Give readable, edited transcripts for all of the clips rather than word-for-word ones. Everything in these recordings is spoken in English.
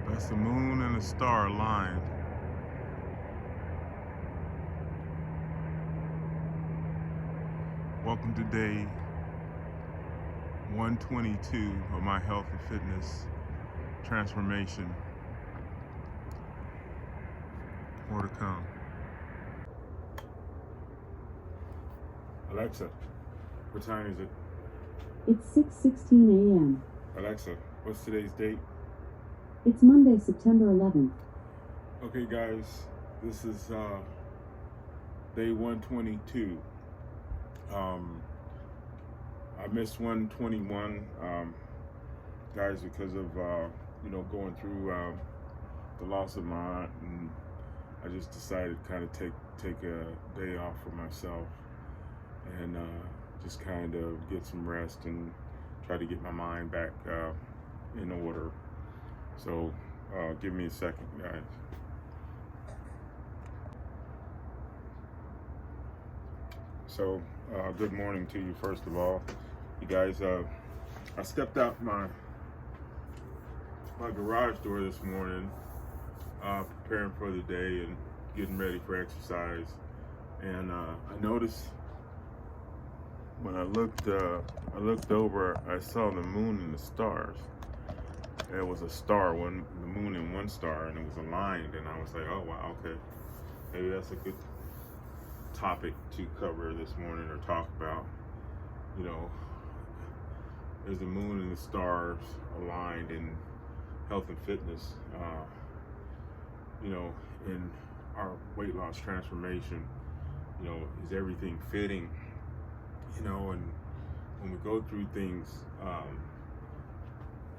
That's the moon and the star aligned. Welcome to day 122 of my health and fitness transformation. More to come. Alexa, what time is it? It's 6:16 a.m. Alexa, what's today's date? It's Monday, September 11th. Okay, guys, this is day 122. I missed 121, guys, because of going through the loss of my aunt, and I just decided to kind of take a day off for myself and just kind of get some rest and try to get my mind back in order. So give me a second, guys. So good morning to you, first of all. You guys, I stepped out my garage door this morning, preparing for the day and getting ready for exercise. And I noticed when I looked over, I saw the moon and the stars. It was a star, the moon and one star, and it was aligned. And I was like, oh wow, okay, maybe that's a good topic to cover this morning or talk about. You know, is the moon and the stars aligned in health and fitness? In our weight loss transformation, is everything fitting? And when we go through things,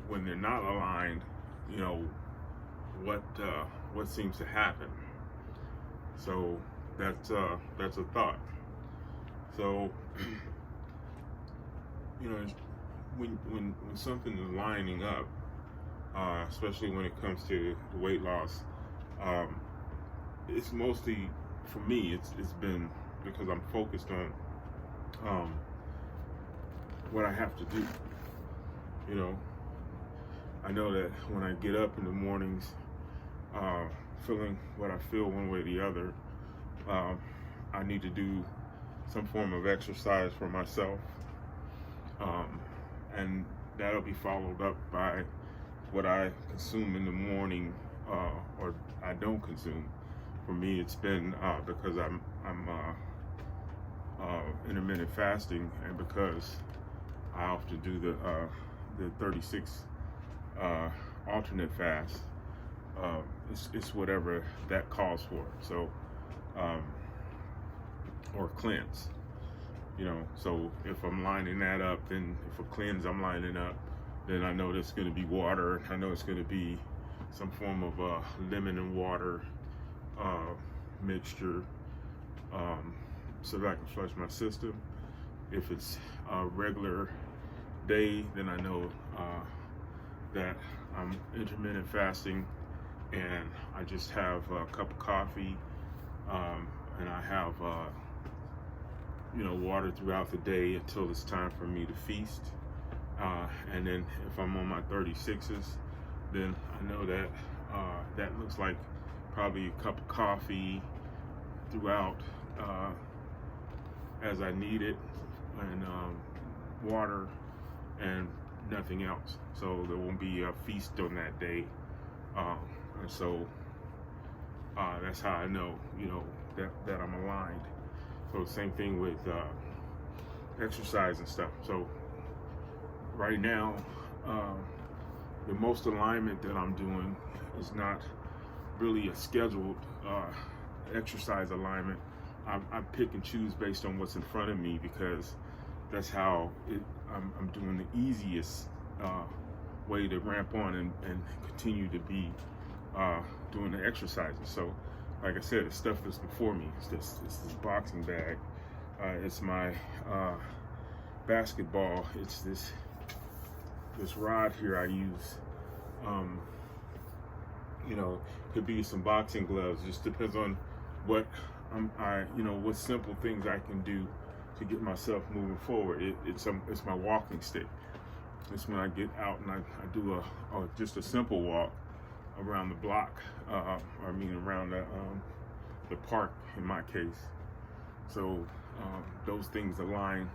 when they're not aligned, what seems to happen? So that's a thought. So when something is lining up, especially when it comes to weight loss, it's mostly, for me, it's been because I'm focused on what I have to do. I know that when I get up in the mornings, feeling what I feel one way or the other, I need to do some form of exercise for myself, and that'll be followed up by what I consume in the morning, or I don't consume. For me, it's been because I'm intermittent fasting, and because I often do the 36 alternate fast. It's whatever that calls for. So or cleanse. So if I'm lining that up, then if a cleanse I'm lining up, then I know there's going to be water. I know it's going to be some form of lemon and water mixture, so that I can flush my system. If it's a regular day, then I know that I'm intermittent fasting, and I just have a cup of coffee, and I have water throughout the day until it's time for me to feast. And then if I'm on my 36s, then I know that that looks like probably a cup of coffee throughout as I need it, and water and nothing else. So there won't be a feast on that day. And so that's how I know, that I'm aligned. So same thing with exercise and stuff. So right now, the most alignment that I'm doing is not really a scheduled exercise alignment. I pick and choose based on what's in front of me, because that's how I'm doing the easiest way to ramp on and continue to be doing the exercises. So like I said, the stuff that's before me is this boxing bag. It's my basketball. It's this rod here I use. Could be some boxing gloves. Just depends on what what simple things I can do to get myself moving forward. It's my walking stick. It's when I get out and I do just a simple walk. around the block, around the park in my case. So those things align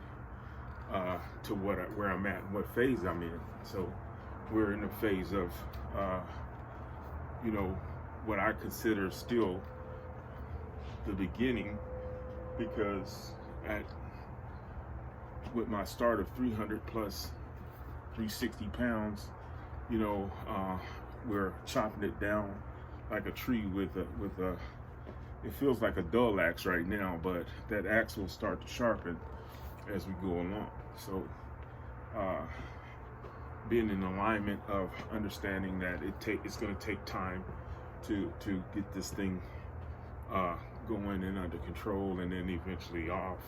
to where I'm at and what phase I'm in. So we're in a phase of, what I consider still the beginning, because with my start of 300 plus 360 pounds, we're chopping it down like a tree with a it feels like a dull axe right now, but that axe will start to sharpen as we go along. So being in alignment of understanding that it's going to take time to get this thing going and under control, and then eventually off,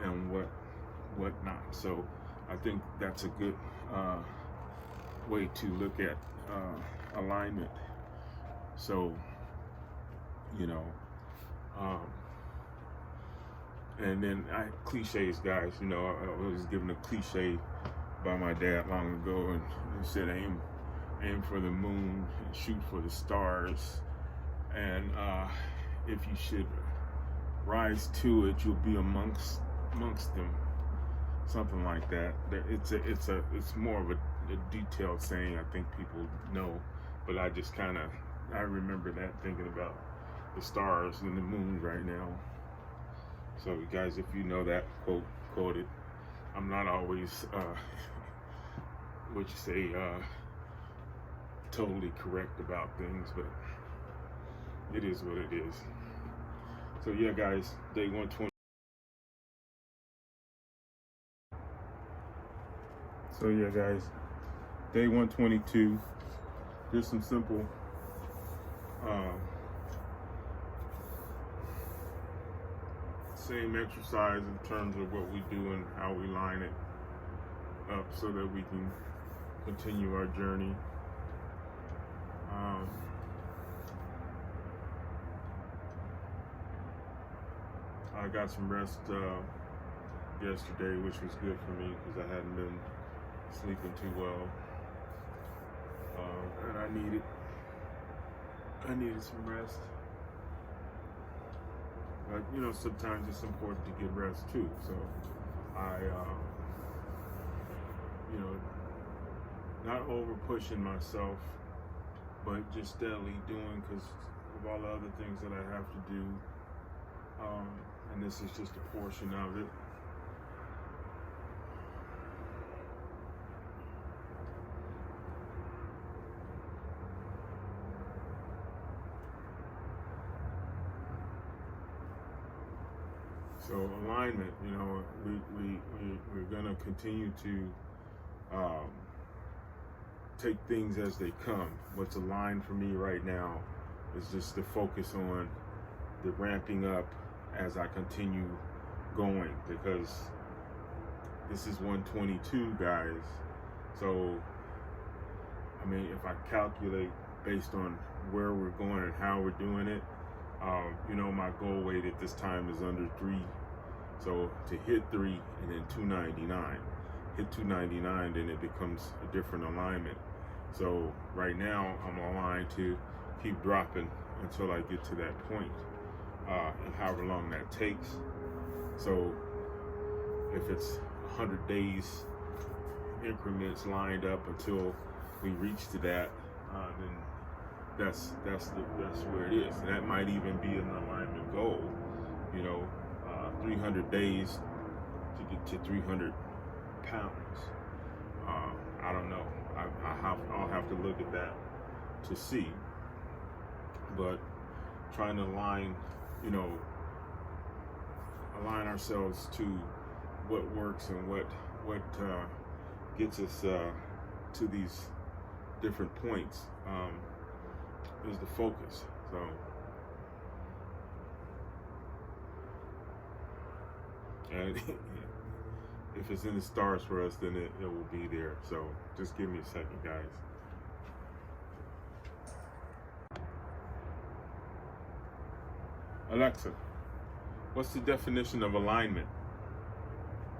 and whatnot. So I think that's a good way to look at alignment. So and then cliches, guys. I was given a cliche by my dad long ago, and he said, aim for the moon and shoot for the stars, and if you should rise to it, you'll be amongst them, something like that. It's more of a detailed saying. I think people know, but I just I remember that, thinking about the stars and the moon right now. So you guys, if you know that quote it. I'm not always totally correct about things, but it is what it is. So yeah, guys, day 120. So yeah, guys, day 122. Just some simple same exercise in terms of what we do and how we line it up so that we can continue our journey. I got some rest yesterday, which was good for me because I hadn't been sleeping too well, and I needed some rest. But sometimes it's important to get rest too. So I, not over pushing myself, but just steadily doing, because of all the other things that I have to do. And this is just a portion of it. So alignment, we're gonna continue to take things as they come. What's aligned for me right now is just to focus on the ramping up as I continue going, because this is 122, guys. So if I calculate based on where we're going and how we're doing it, my goal weight at this time is under 3. So to hit 3 and then 299, hit 299, then it becomes a different alignment. So right now I'm aligned to keep dropping until I get to that point, and however long that takes. So if it's 100 days increments lined up until we reach to that, then that's where it is. And that might even be an alignment goal, 300 days to get to 300 pounds. I don't know. I'll have to look at that to see. But trying to align ourselves to what works and what gets us to these different points is the focus. So and if it's in the stars for us, then it will be there. So just give me a second, guys. Alexa, what's the definition of alignment?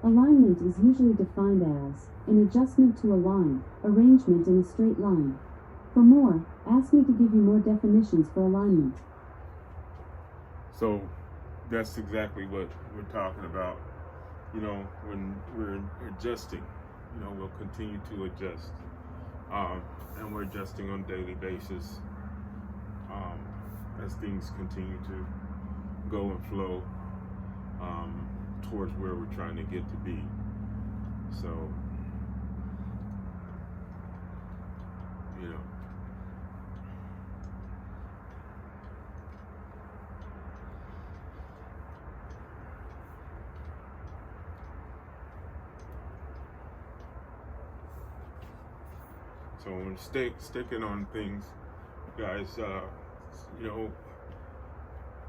Alignment is usually defined as an adjustment to a line, arrangement in a straight line. For more, asked me to give you more definitions for alignment. So that's exactly what we're talking about. You know, when we're adjusting, you know, we'll continue to adjust. And we're adjusting on a daily basis as things continue to go and flow towards where we're trying to get to be. So, you know. So when sticking on things, guys, you know,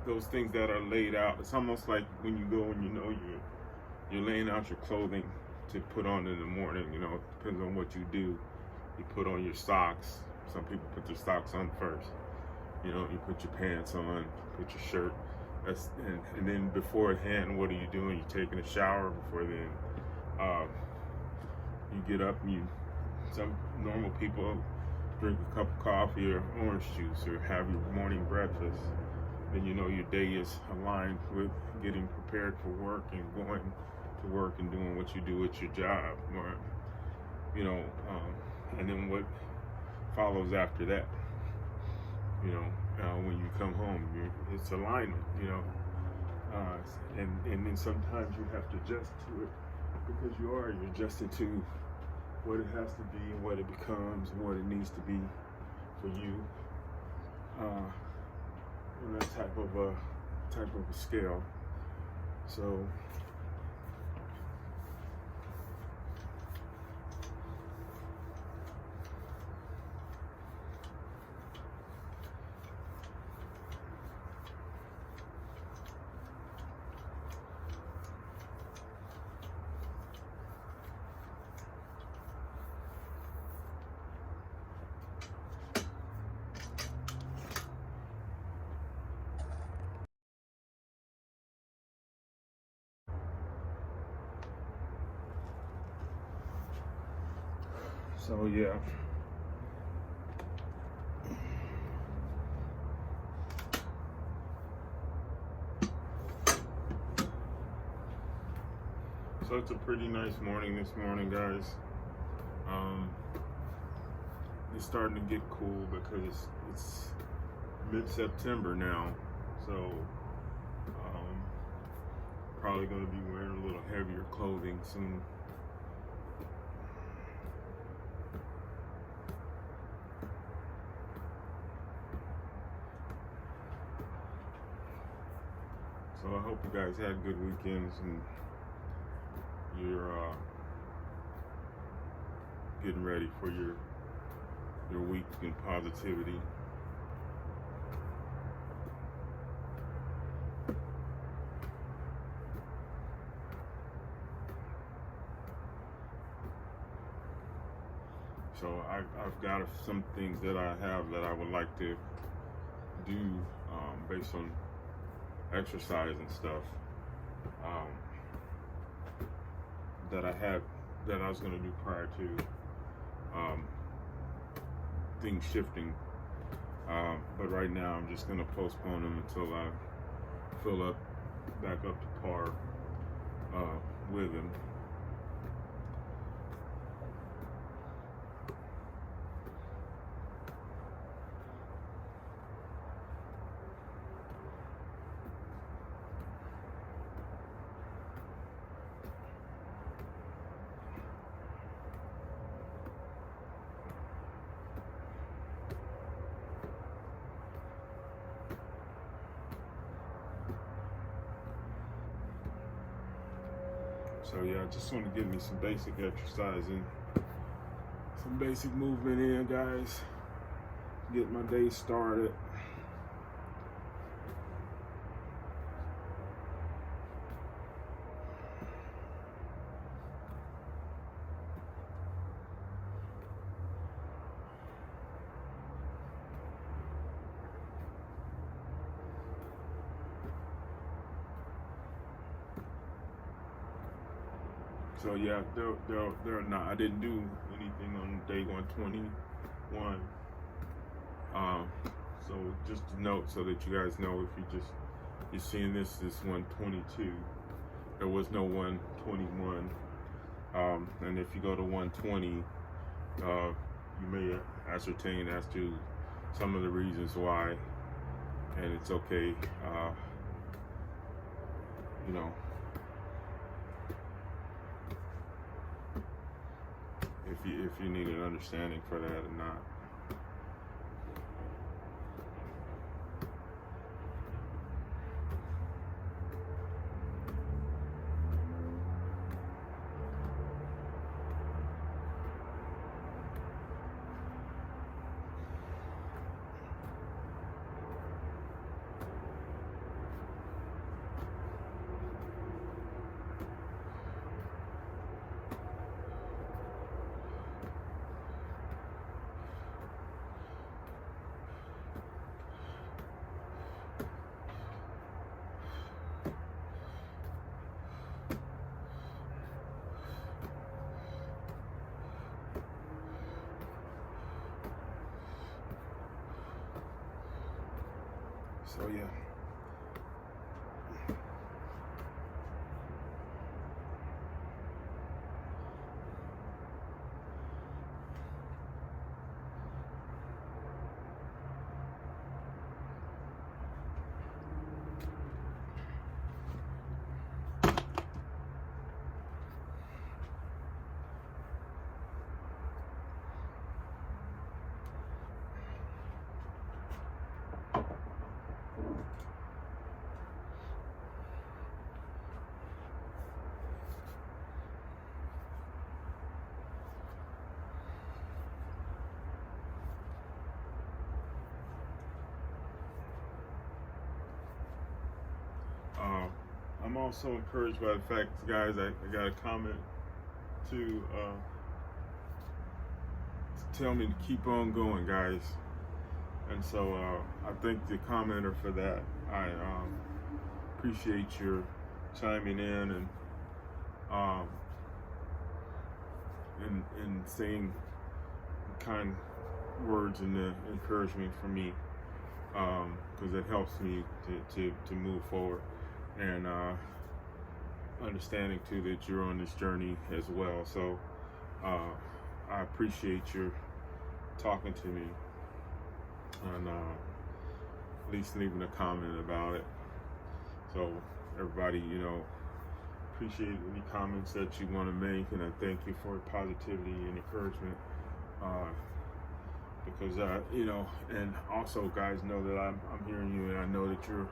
those things that are laid out, it's almost like when you go and you know you're laying out your clothing to put on in the morning. You know, it depends on what you do. You put on your socks. Some people put their socks on first. You know, you put your pants on, put your shirt. And then beforehand, what are you doing? You're taking a shower before then. You get up and some normal people drink a cup of coffee or orange juice or have your morning breakfast. Then you know your day is aligned with getting prepared for work and going to work and doing what you do at your job, or you know, and then what follows after that. You know, when you come home, it's alignment. You know, and then sometimes you have to adjust to it because you're adjusting to what it has to be and what it becomes and what it needs to be for you. On that type of a scale. So yeah. So it's a pretty nice morning this morning, guys. It's starting to get cool because it's mid-September now, so probably going to be wearing a little heavier clothing soon. So I hope you guys had good weekends and you're getting ready for your week in positivity. So I've got some things that I have that I would like to do based on exercise and stuff that I was going to do prior to things shifting, but right now I'm just going to postpone them until I fill back up to par with them. So yeah, I just want to get me some basic exercise in, some basic movement in, guys. Get my day started. So yeah, they're not. I didn't do anything on day 121. just a note so that you guys know, if you're seeing this 122. There was no 121. And if you go to 120, you may ascertain as to some of the reasons why, and it's okay. You know, if you need an understanding for that or not. So yeah. I'm also encouraged by the fact, guys, I got a comment to tell me to keep on going, guys. And so I thank the commenter for that. I appreciate your chiming in and saying kind words and encouragement for me, because it helps me to move forward, and understanding too that you're on this journey as well. So I appreciate your talking to me, and at least leaving a comment about it. So everybody, you know, appreciate any comments that you want to make, and I thank you for positivity and encouragement, because you know, and also guys, know that I'm hearing you, and I know that you're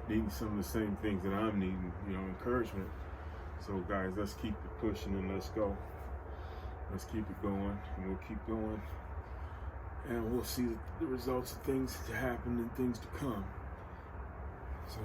needing some of the same things that I'm needing, you know, encouragement. So guys, let's keep it pushing and let's go. Let's keep it going, and we'll keep going, and we'll see the results of things to happen and things to come. So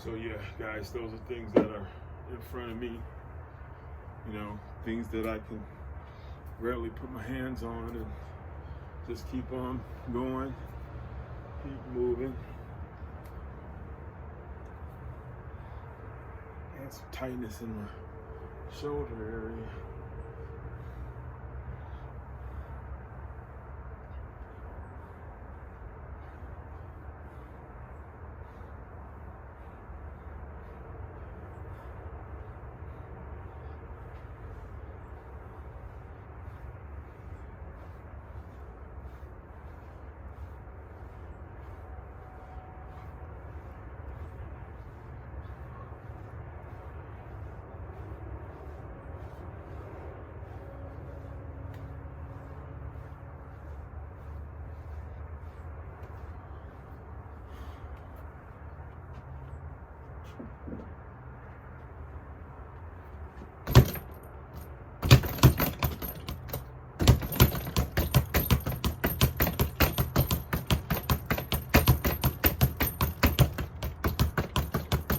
So yeah, guys, those are things that are in front of me, you know, things that I can rarely put my hands on, and just keep on going, keep moving. I had some tightness in my shoulder area.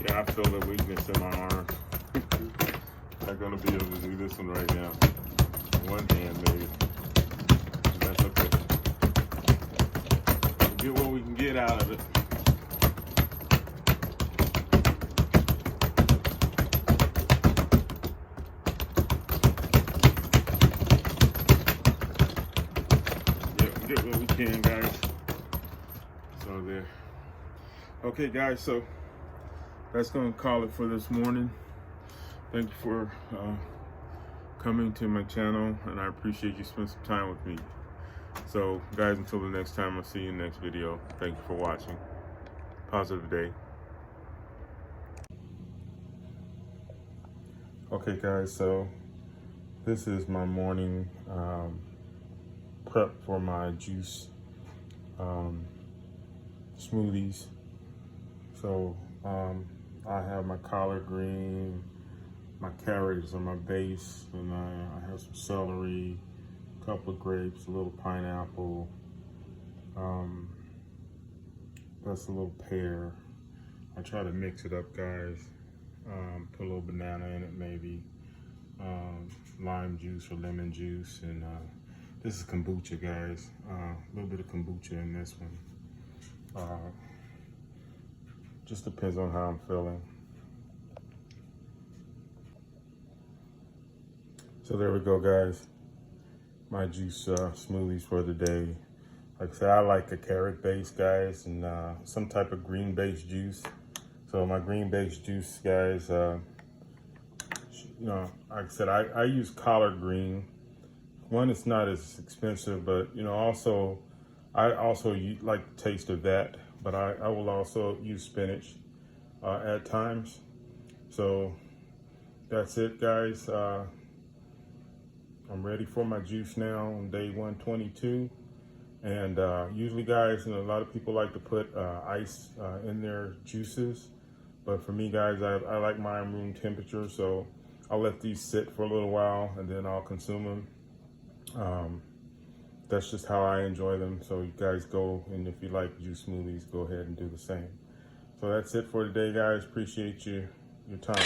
Yeah, I feel the weakness in my arm. Not gonna be able to do this one right now. One hand maybe. That's okay. We'll get what we can get out of it. Yeah, get what we can, guys. So there. Okay, guys, so that's gonna call it for this morning. Thank you for coming to my channel, and I appreciate you spending some time with me. So guys, until the next time, I'll see you in the next video. Thank you for watching. Positive day. Okay guys, so this is my morning prep for my juice smoothies. So I have my collard green, my carrots are my base, and I have some celery, a couple of grapes, a little pineapple, that's a little pear. I try to mix it up, guys. Put a little banana in it, maybe lime juice or lemon juice, and this is kombucha, guys. A little bit of kombucha in this one. Just depends on how I'm feeling. So there we go, guys. My juice smoothies for the day. Like I said, I like a carrot base, guys, and some type of green base juice. So my green base juice, guys, you know, like I said, I use collard green. One, it's not as expensive, but you know, I also like the taste of that. But I will also use spinach at times. So that's it, guys. I'm ready for my juice now on day 122. And usually, guys, you know, a lot of people like to put ice in their juices. But for me, guys, I like mine room temperature. So I'll let these sit for a little while and then I'll consume them. That's just how I enjoy them. So you guys go, and if you like juice smoothies, go ahead and do the same. So that's it for today, guys. Appreciate your time.